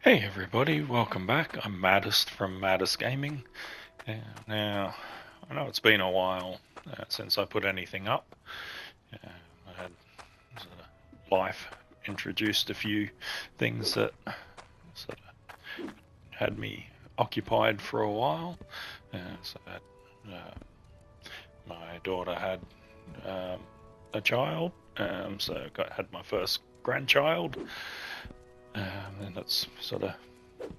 Hey everybody, welcome back. I'm Maddest from Maddest Gaming. Now, I know it's been a while since I put anything up. I had life introduced a few things that sort of had me occupied for a while. My daughter had a child, so had my first grandchild, and that's sort of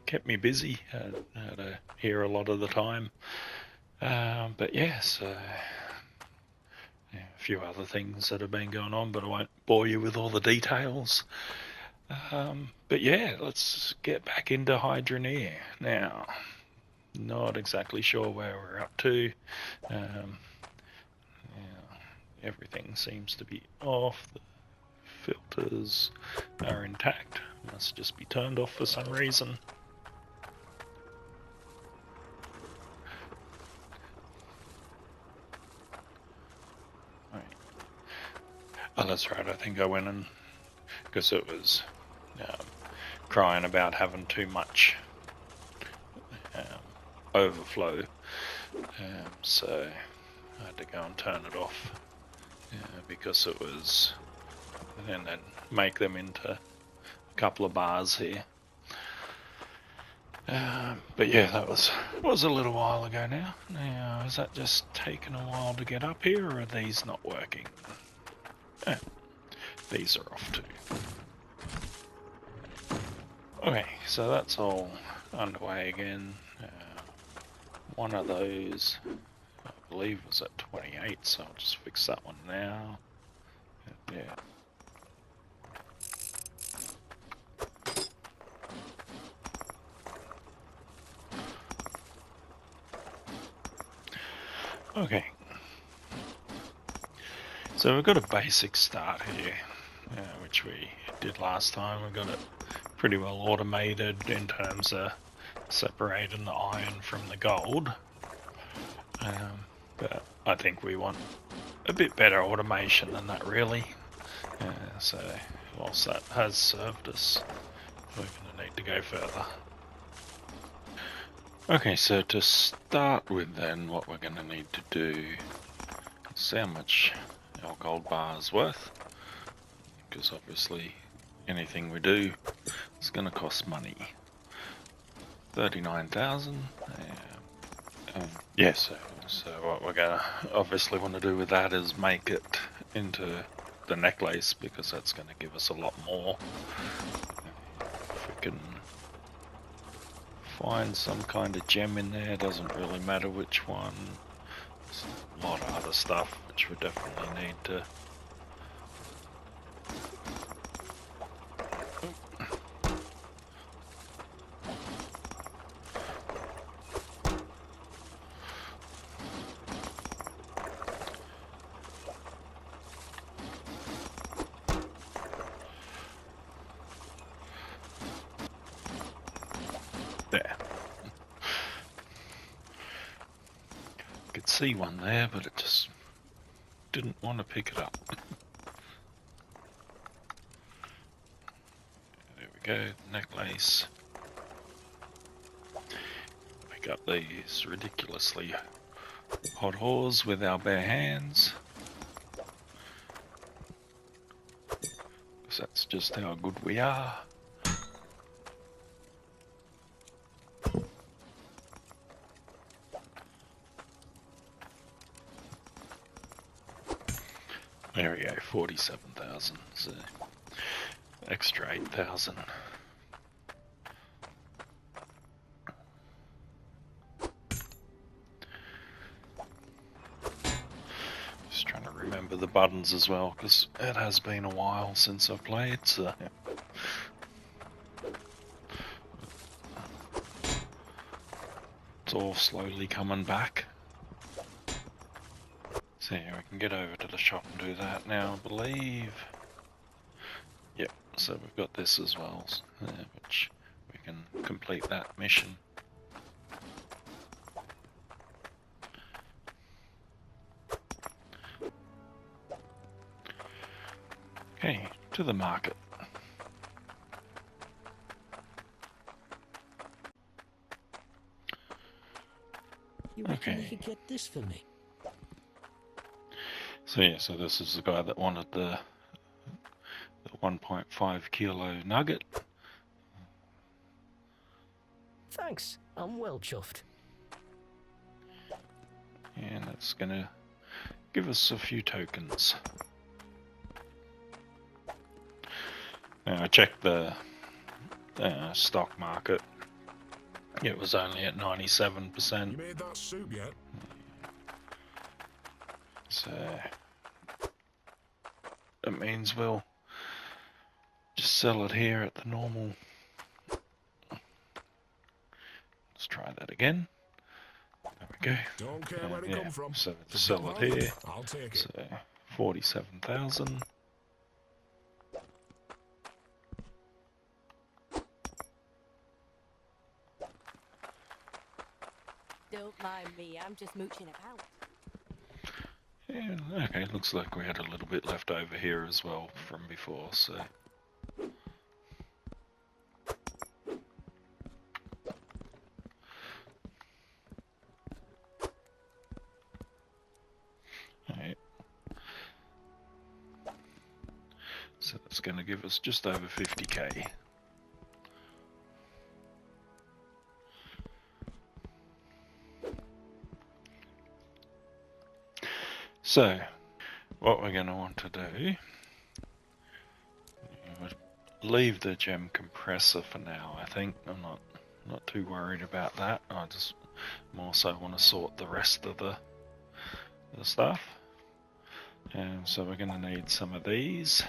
kept me busy. Had to hear a lot of the time. But yes, a few other things that have been going on, but I won't bore you with all the details. But yeah, let's get back into Hydroneer now. Not exactly sure where we're up to. Everything seems to be off. The filters are intact. Must just be turned off for some reason. Oh, that's right. I think I went and because it was crying about having too much overflow, so I had to go and turn it off because it was, and then make them into a couple of bars here. But yeah, that was a little while ago now. Now, has that just taken a while to get up here, or are these not working? These are off too. Okay, so that's all underway again. One of those, I believe, was at 28, so I'll just fix that one now. Yeah. Okay. So we've got a basic start here, which we did last time. We've got it pretty well automated in terms of separating the iron from the gold. But I think we want a bit better automation than that, really. So whilst that has served us, we're going to need to go further. Okay, so to start with then, what we're going to need to do is see how much our gold bar is worth, because obviously anything we do is going to cost money. 39,000. Yes, so what we're going to obviously want to do with that is make it into the necklace, because that's going to give us a lot more. If we can find some kind of gem in there, doesn't really matter which one. There's a lot of other stuff which we definitely need to. There. Could see one there, but it just didn't want to pick it up. There we go, necklace. Pick up these ridiculously hot ores with our bare hands, because that's just how good we are. There we go, 47,000, so extra 8,000. Just trying to remember the buttons as well, because it has been a while since I've played, so. It's all slowly coming back. So yeah, we can get over to the shop and do that now, I believe. Yep, so we've got this as well, which we can complete that mission. Okay, to the market. You reckon Okay. you could get this for me? So yeah, so this is the guy that wanted the 1.5 kilo nugget. Thanks, I'm well chuffed. And it's gonna give us a few tokens. Now I checked the stock market. It was only at 97%. You made that soup yet? So that means we'll just sell it here at the normal. Let's try that again. There we go. Don't care where it Yeah, come from. so If to it's sell got it value, here. I'll take it. So 47,000. Don't mind me, I'm just mooching about. Yeah, okay, looks like we had a little bit left over here as well from before, so. Alright. So that's going to give us just over 50k. So, what we're going to want to do, leave the gem compressor for now. I think I'm not too worried about that. I just more so want to sort the rest of the stuff. So we're going to need some of these.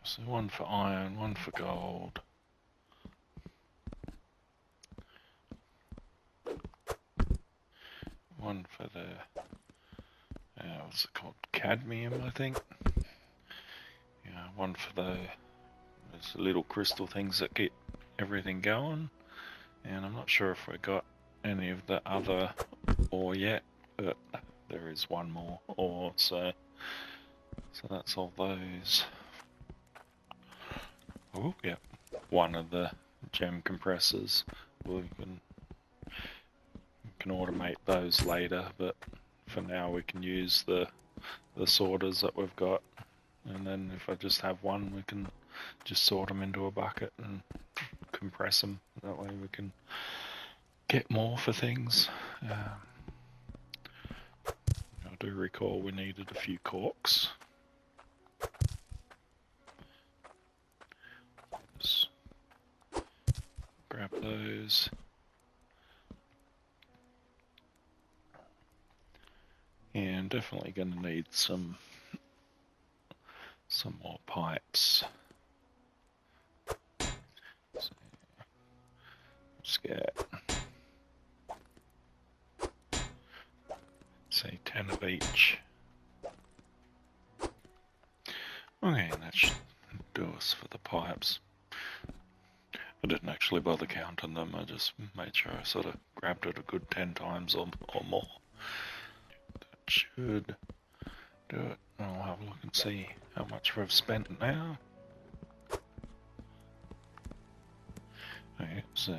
So one for iron, one for gold. One for the, what's it called? Cadmium, I think. Yeah, one for those little crystal things that get everything going. And I'm not sure if we got any of the other ore yet, but there is one more ore, so that's all those. Oh, yeah, one of the gem compressors. We can automate those later, but for now we can use the sorters that we've got, and then if I just have one, we can just sort them into a bucket and compress them. That way we can get more for things. I do recall we needed a few corks. Just grab those. And definitely going to need some more pipes. So just get, say, 10 of each. Okay, and that should do us for the pipes. I didn't actually bother counting them, I just made sure I sort of grabbed it a good 10 times or more. That should do it. I'll have a look and see how much we've spent now. Okay, so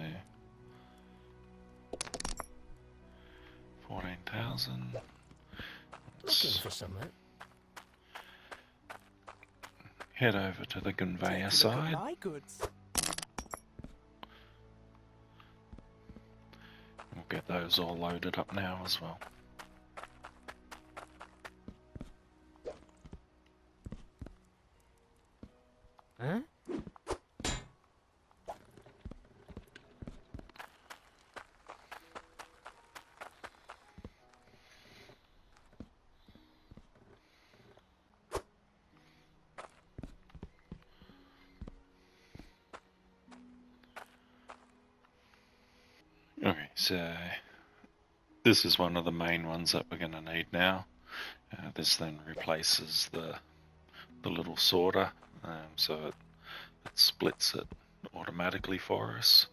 14,000. Looking for something? Head over to the conveyor side. My goods. We'll get those all loaded up now as well. Huh? Okay, so this is one of the main ones that we're going to need now. This then replaces the little sorter, so it splits it automatically for us,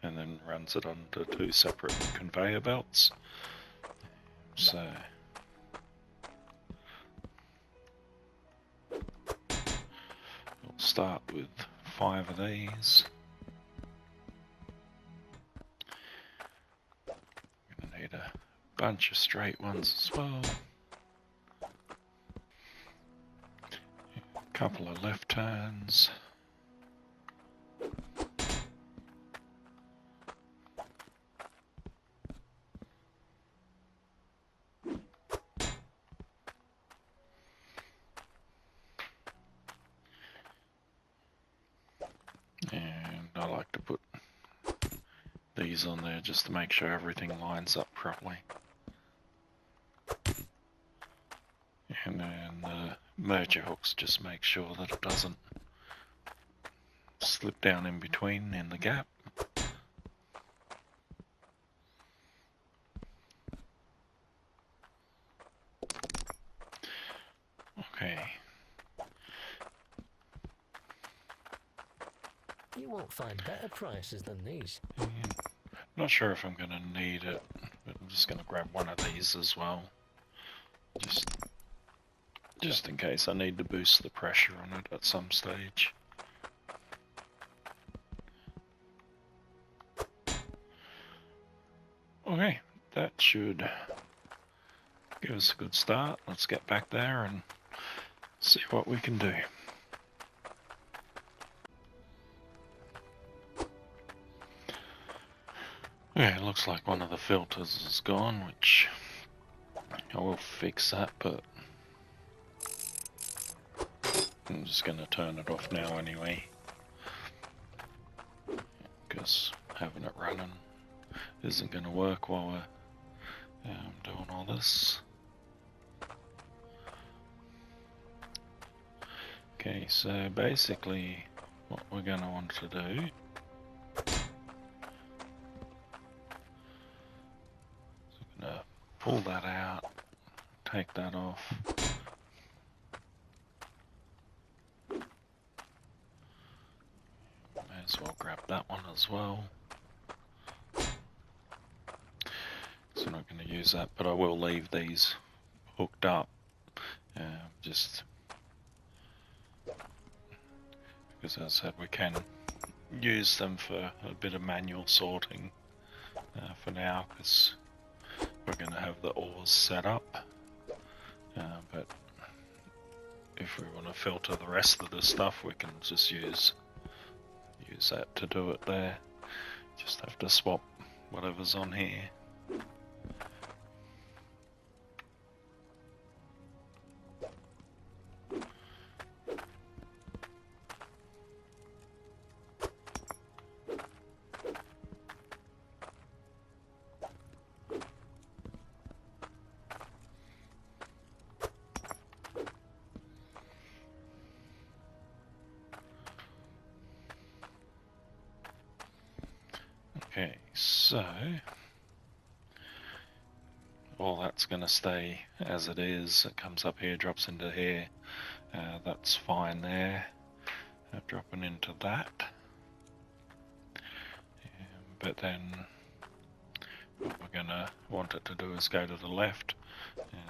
and then runs it onto 2 separate conveyor belts. So we'll start with 5 of these. Gonna need a bunch of straight ones as well. A couple of left turns. And I like to put these on there just to make sure everything lines up properly. And then the merger hooks just make sure that it doesn't slip down in between in the gap. Okay. You won't find better prices than these. Not sure if I'm going to need it, but I'm just going to grab one of these as well. Just in case I need to boost the pressure on it at some stage. Okay, that should give us a good start. Let's get back there and see what we can do. Yeah, it looks like one of the filters is gone, which I will fix that, but I'm just going to turn it off now anyway, because having it running isn't going to work while we're doing all this. Okay, so basically what we're going to want to do is I'm going to pull that out, take that off. May as well grab that one as well. So I'm not going to use that, but I will leave these hooked up, just because, as I said, we can use them for a bit of manual sorting for now, because we're going to have the ores set up, but if we want to filter the rest of the stuff, we can just use that to do it there. Just have to swap whatever's on here. Okay, so all that's going to stay as it is. It comes up here, drops into here. That's fine there. Dropping into that. But then what we're going to want it to do is go to the left.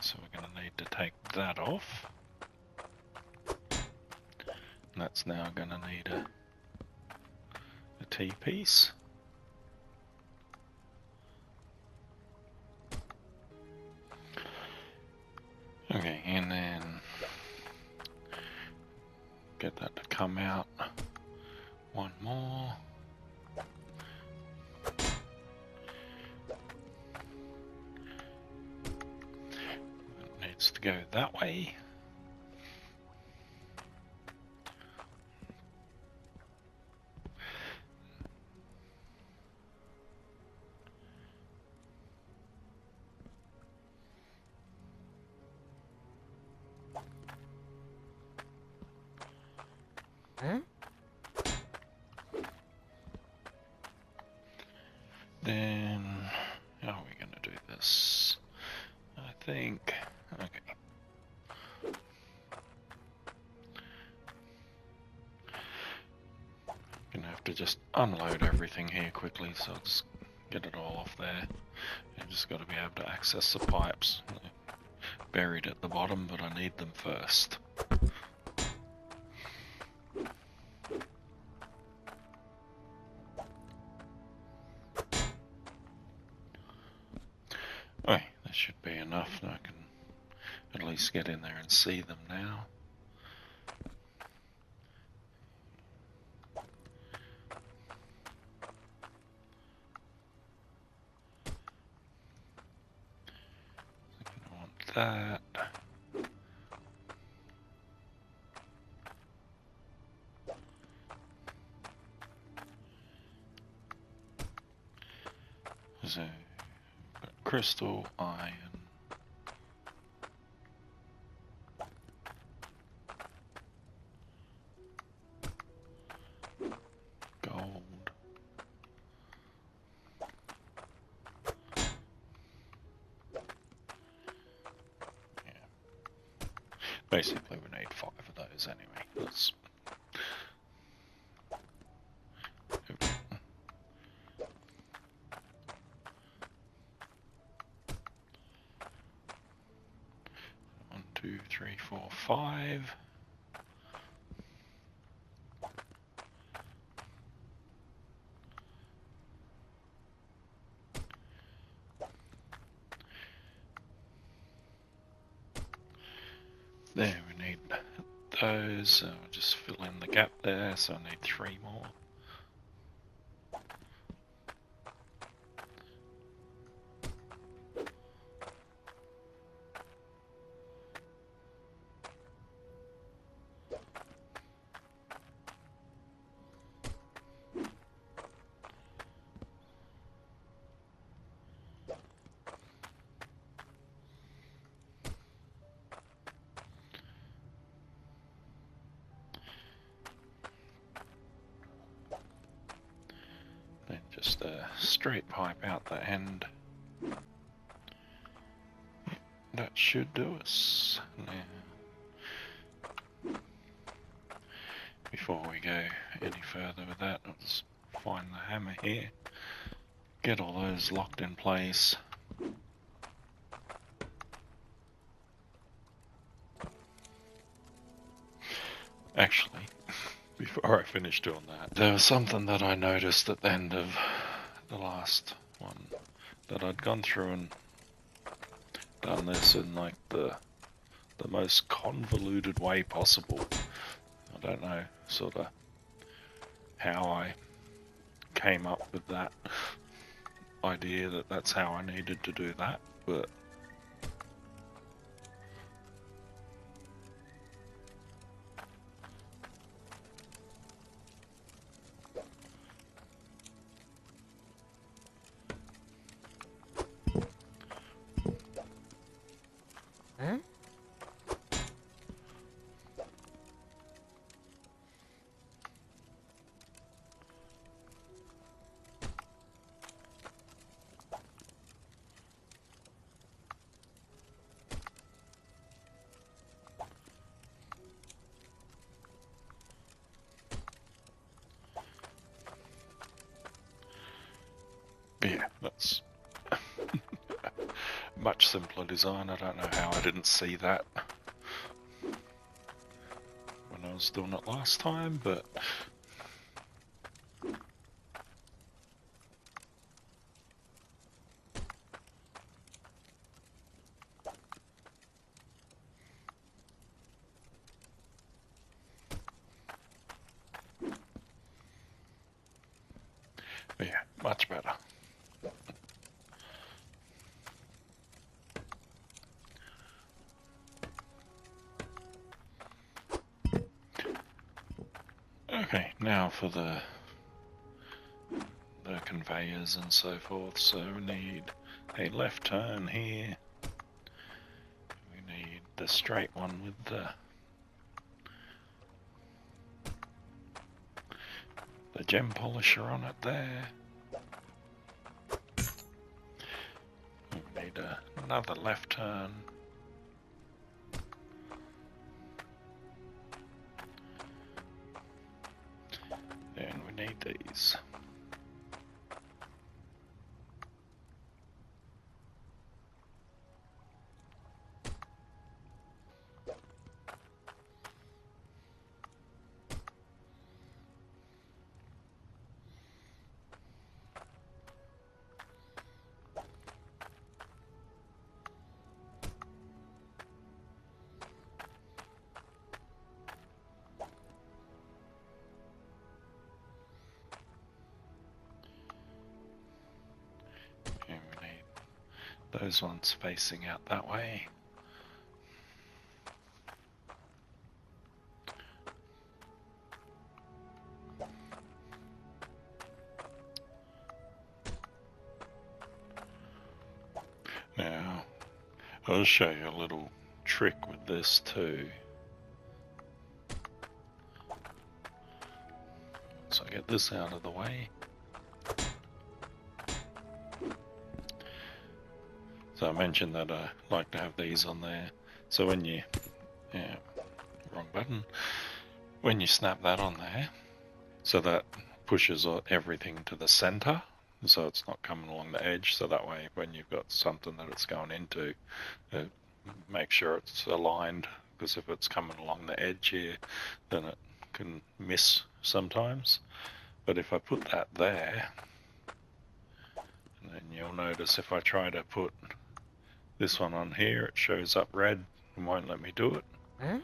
So we're going to need to take that off. And that's now going to need a T-piece. Okay, and then get that to come out. One more. It needs to go that way. Huh? Then, how are we going to do this? I think, okay. Gonna have to just unload everything here quickly, so I'll just get it all off there. You just got to be able to access the pipes. They're buried at the bottom, but I need them first. Okay, that should be enough. I can at least get in there and see them now. I want that. So, crystal, iron. Gold. Yeah. Basically, we need 5 of those anyway. That's... One, two, three, 4, 5. There, we need those, so we'll just fill in the gap there, so I need 3 more. Then just a straight pipe out the end. That should do us. Now, before we go any further with that, I'll just find the hammer here. Get all those locked in place. Actually, before I finish doing that, there was something that I noticed at the end of the last one, that I'd gone through and done this in like the most convoluted way possible. I don't know sort of how I came up with that idea that that's how I needed to do that, but Huh? yeah, that's much simpler design. I don't know how I didn't see that when I was doing it last time, but yeah, much better. Okay, now for the conveyors and so forth. So we need a left turn here. We need the straight one with the gem polisher on it there. We need another left turn. And we need these. And we need those ones facing out that way. Now, I'll show you a little trick with this too. So I get this out of the way. So I mentioned that I like to have these on there. So when you, wrong button. When you snap that on there, so that pushes everything to the center. So it's not coming along the edge, so that way when you've got something that it's going into, make sure it's aligned, because if it's coming along the edge here, then it can miss sometimes. But if I put that there, and then you'll notice if I try to put this one on here, it shows up red and won't let me do it. Huh?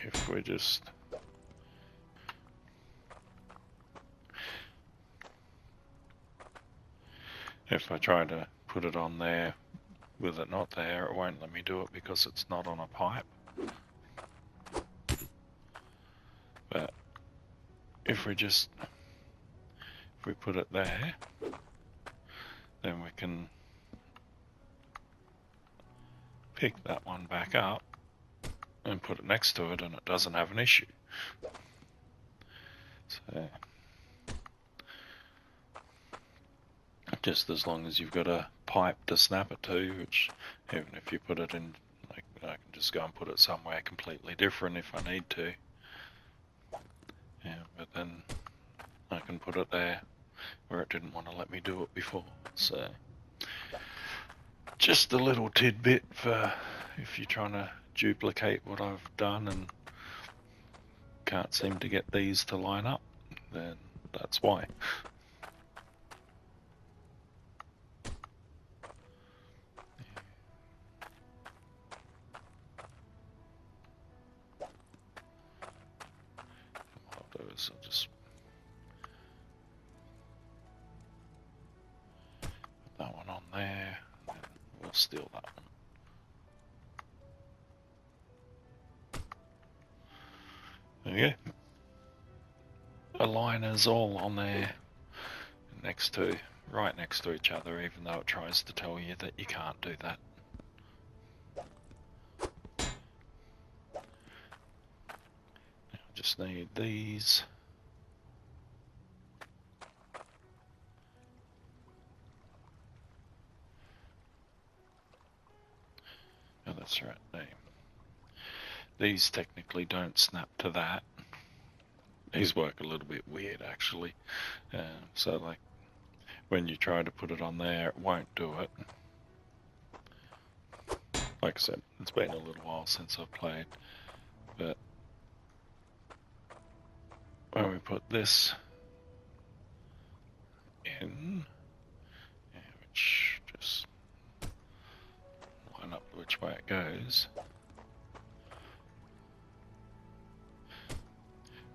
If we just if I try to put it on there with it not there, it won't let me do it because it's not on a pipe. But if we put it there, then we can pick that one back up and put it next to it, and it doesn't have an issue. So just as long as you've got a pipe to snap it to, which even if you put it in, like, I can just go and put it somewhere completely different if I need to. Yeah, but then I can put it there where it didn't want to let me do it before. So just a little tidbit for if you're trying to duplicate what I've done and can't seem to get these to line up, then that's why. What I'll do is I'll just put that one on there, and we'll steal that one. There you go. Aligners all on there, right next to each other, even though it tries to tell you that you can't do that. Now I just need these. Oh, that's right. No. These technically don't snap to that. These work a little bit weird, actually. So, like, when you try to put it on there, it won't do it. Like I said, it's been a little while since I've played. But when we put this in, which just line up which way it goes,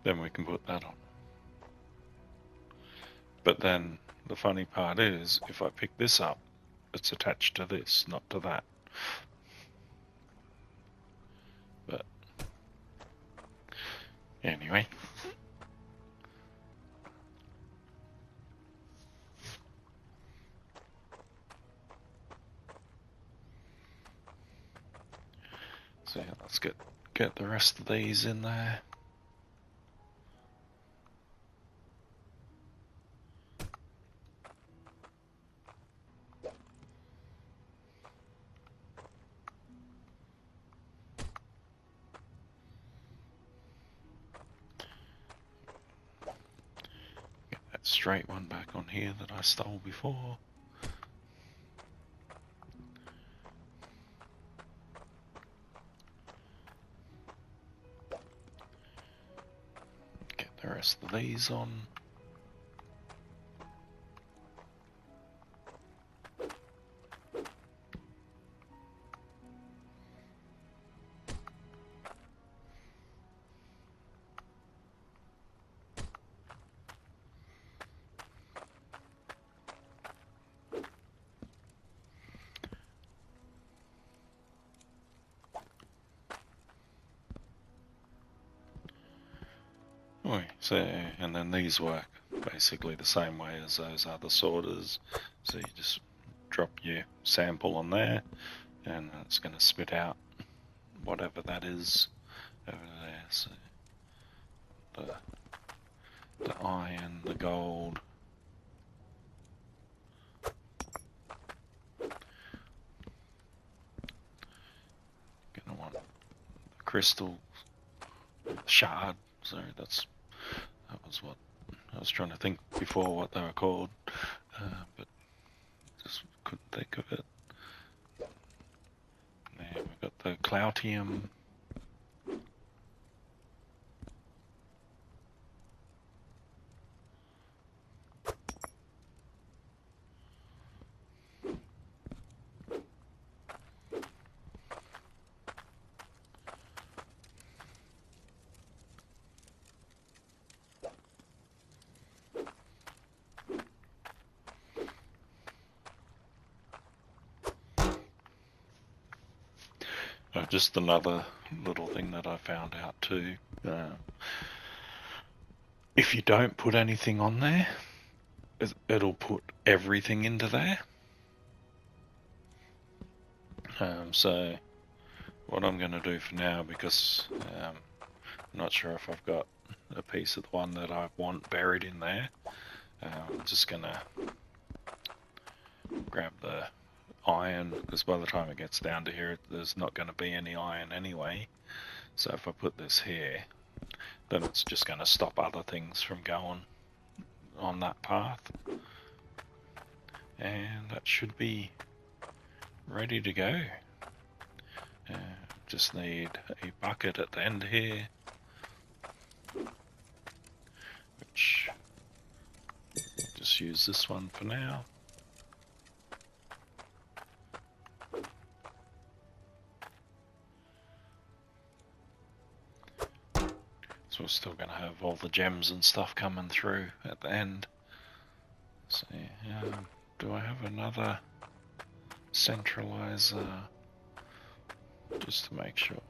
then we can put that on. But then the funny part is, if I pick this up, it's attached to this, not to that. But anyway. So yeah, let's get the rest of these in there. straight one back on here that I stole before. Get the rest of these on. So, and then these work basically the same way as those other sorters. So you just drop your sample on there, and it's going to spit out whatever that is over there. So the iron, the gold. Gonna want the crystal shard. Sorry, that was what I was trying to think before what they were called, but just couldn't think of it. There we've got the cloutium. Just another little thing that I found out too. If you don't put anything on there, it'll put everything into there. So what I'm going to do for now, because I'm not sure if I've got a piece of the one that I want buried in there, I'm just going to grab the iron, because by the time it gets down to here there's not going to be any iron anyway. So if I put this here, then it's just going to stop other things from going on that path, and that should be ready to go. Just need a bucket at the end here, which I'll just use this one for now. So we're still going to have all the gems and stuff coming through at the end. So do I have another centralizer just to make sure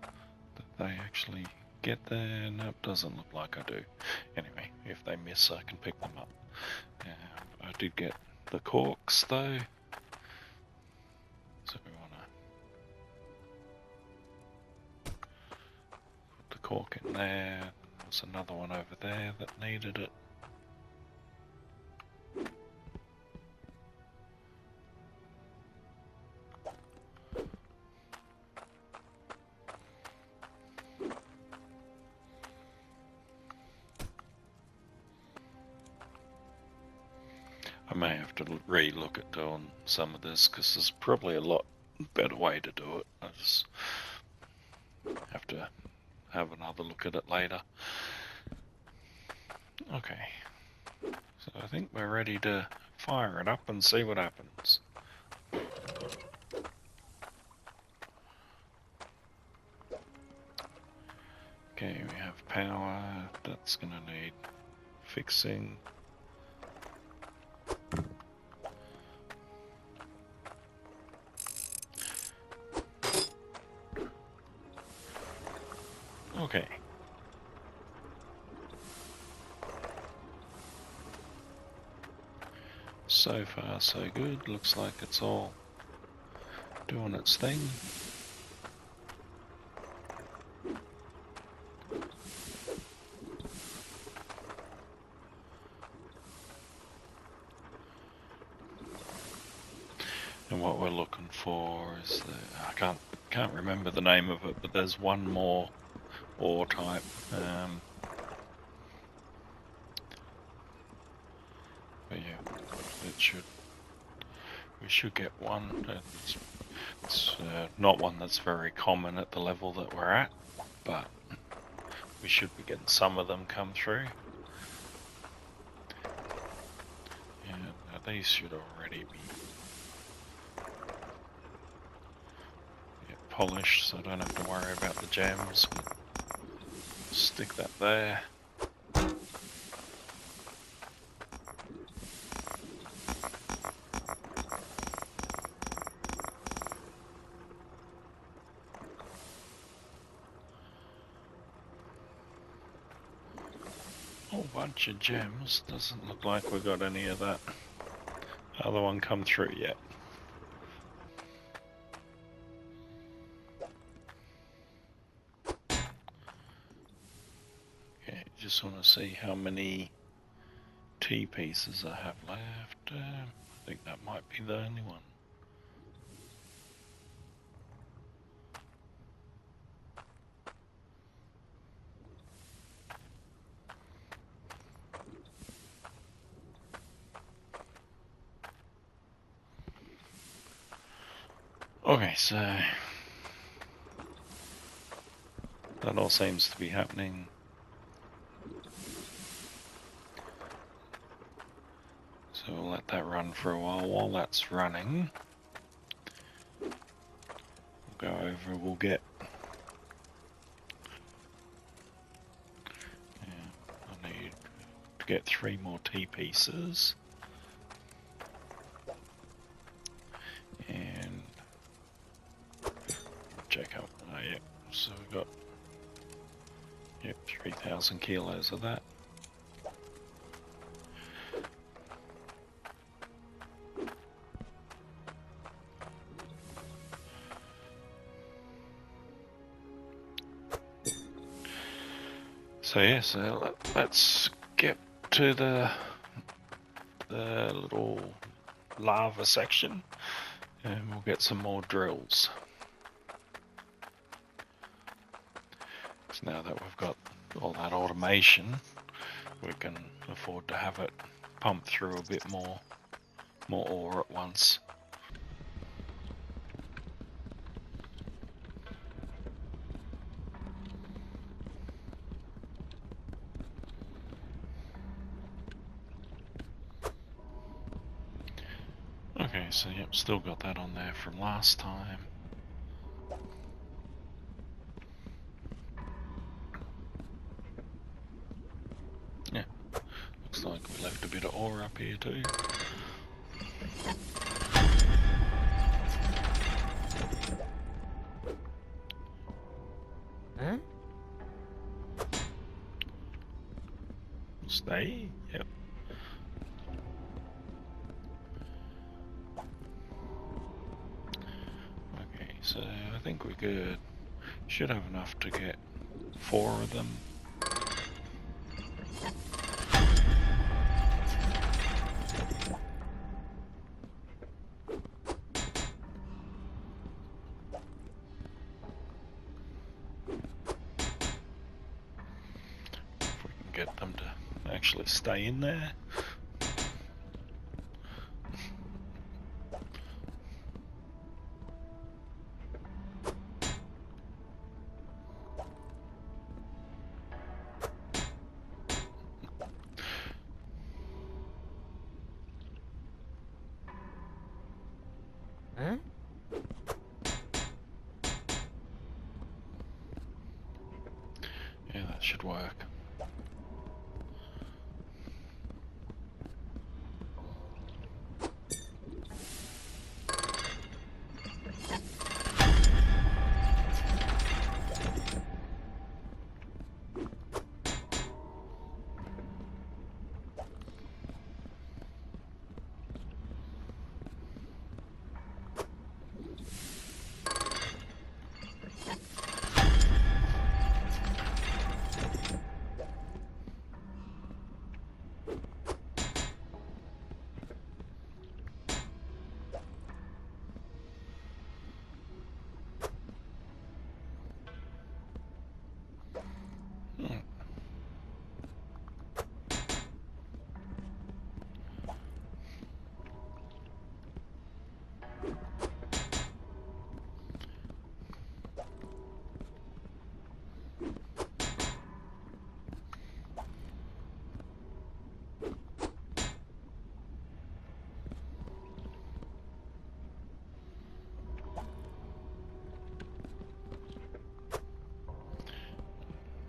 that they actually get there? Nope, doesn't look like I do. Anyway, if they miss I can pick them up. I did get the corks though, so we want to put the cork in there. There's another one over there that needed it. I may have to re-look at doing some of this, because there's probably a lot better way to do it. I just have to have another look at it later. Okay, so I think we're ready to fire it up and see what happens. Okay, we have power. That's gonna need fixing. Okay. So far so good. Looks like it's all doing its thing. And what we're looking for is I can't remember the name of it, but there's one more ore type we should get one. It's not one that's very common at the level that we're at, but we should be getting some of them come through. Yeah, now these should already be polished, so I don't have to worry about the gems. Stick that there. Whole bunch of gems. Doesn't look like we got any of that other one come through yet. Okay, just want to see how many T pieces I have left. I think that might be the only one. Okay, so that all seems to be happening. So we'll let that run for a while. While that's running, we'll go over, we'll get... I need to get 3 more T pieces. And check up. Oh, yeah. So we've got 3,000 kilos of that. So yeah, so let's get to the little lava section, and we'll get some more drills. So now that we've got all that automation, we can afford to have it pump through a bit more ore at once. Okay, so yep, still got that on there from last time. Yeah, looks like we left a bit of ore up here too. Huh? Stay? Yep. Okay, so I think we should have enough to get 4 of them. If we can get them to actually stay in there. Huh? Yeah, that should work.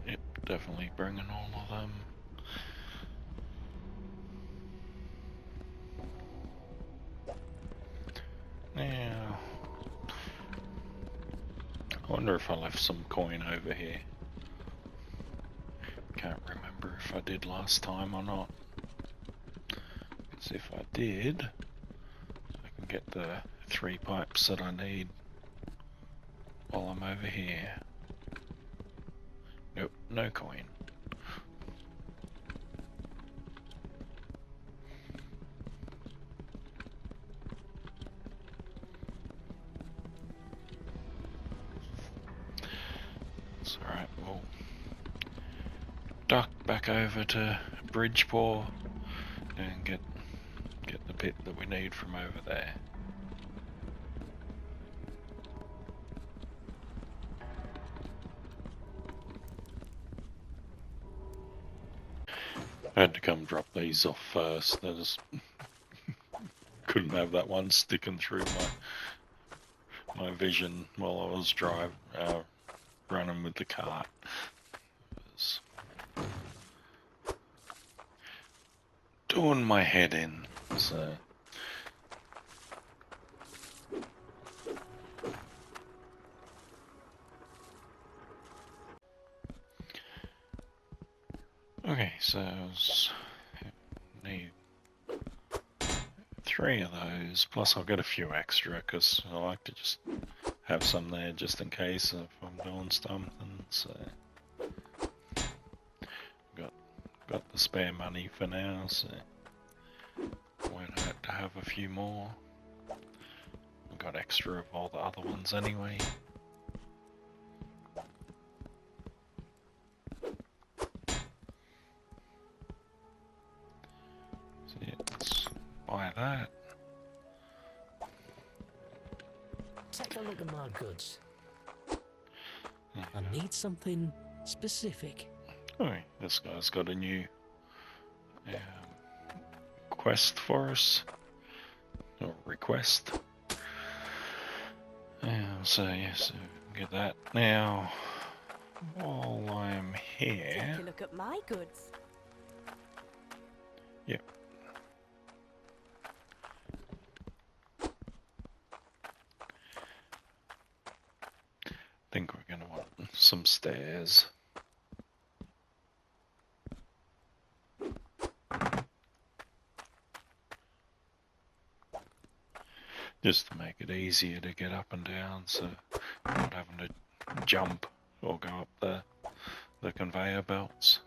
Yep, definitely bringing all of them. Now, I wonder if I left some coin over here. Can't remember if I did last time or not. Because if I did, I can get the 3 pipes that I need while I'm over here. Nope, no coin. It's alright, we'll duck back over to Bridgeport and get the bit that we need from over there. I had to come drop these off first. I just couldn't have that one sticking through my vision while I was running with the cart. It was doing my head in, so. Okay, so need 3 of those, plus I'll get a few extra because I like to just have some there just in case if I'm doing something. So got the spare money for now, so won't hurt to have a few more. I've got extra of all the other ones anyway. So yeah, let's buy that. Take a look at my goods. Yeah. I need something specific. Okay, this guy's got a new quest for us, or request. So yes, get that. Now, while I'm here, Take a look at my goods. yep. Think we're gonna want some stairs. Just to make it easier to get up and down, so not having to jump or go up the conveyor belts.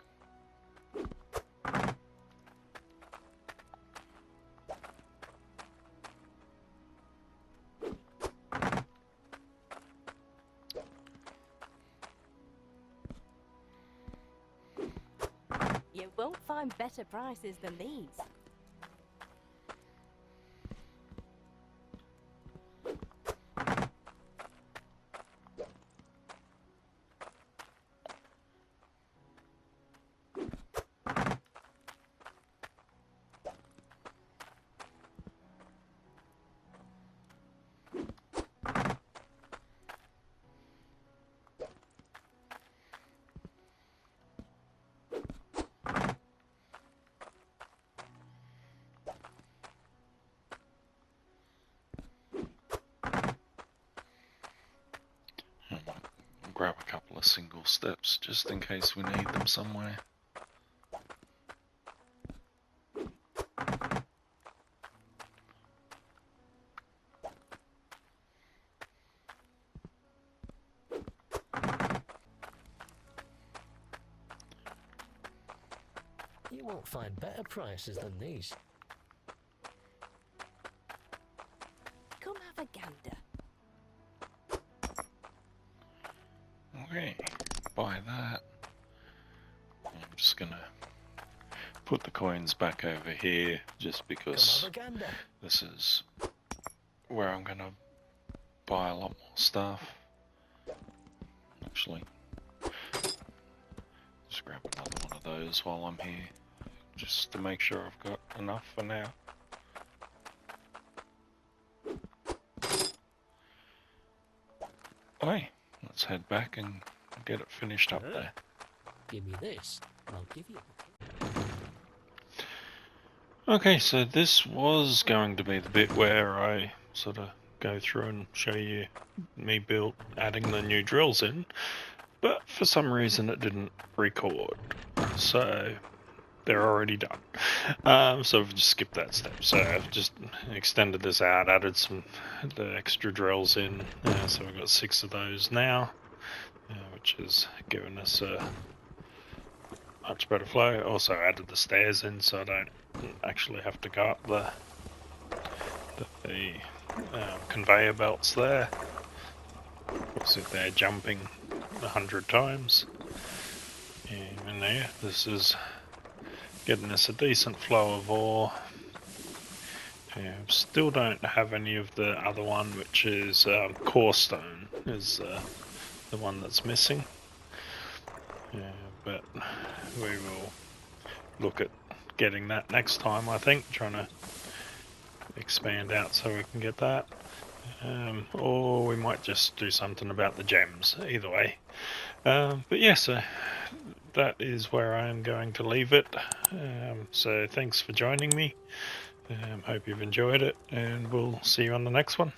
You won't find better prices than these. Grab a couple of single steps just in case we need them somewhere. You won't find better prices than these. Come have a gander. Okay, buy that. I'm just gonna put the coins back over here just Come because have a gander. this is where I'm gonna buy a lot more stuff. Actually, just grab another one of those while I'm here, just to make sure I've got enough for now. Okay, let's head back and get it finished up there. Give me this, and I'll give you. Okay, so this was going to be the bit where I sort of go through and show you me adding the new drills in, but for some reason it didn't record, so they're already done. So I've just skipped that step. So I've just extended this out, added the extra drills in. So we've got 6 of those now, which has given us a much better flow. Also added the stairs in, so I don't actually have to go up the conveyor belts there. Because if they're jumping 100 times, and there, this is getting us a decent flow of ore. Still don't have any of the other one, which is core stone, is the one that's missing. But we will look at getting that next time, I think, trying to expand out so we can get that. Or we might just do something about the gems, either way. But yeah, so that is where I am going to leave it. So thanks for joining me. Hope you've enjoyed it, and we'll see you on the next one.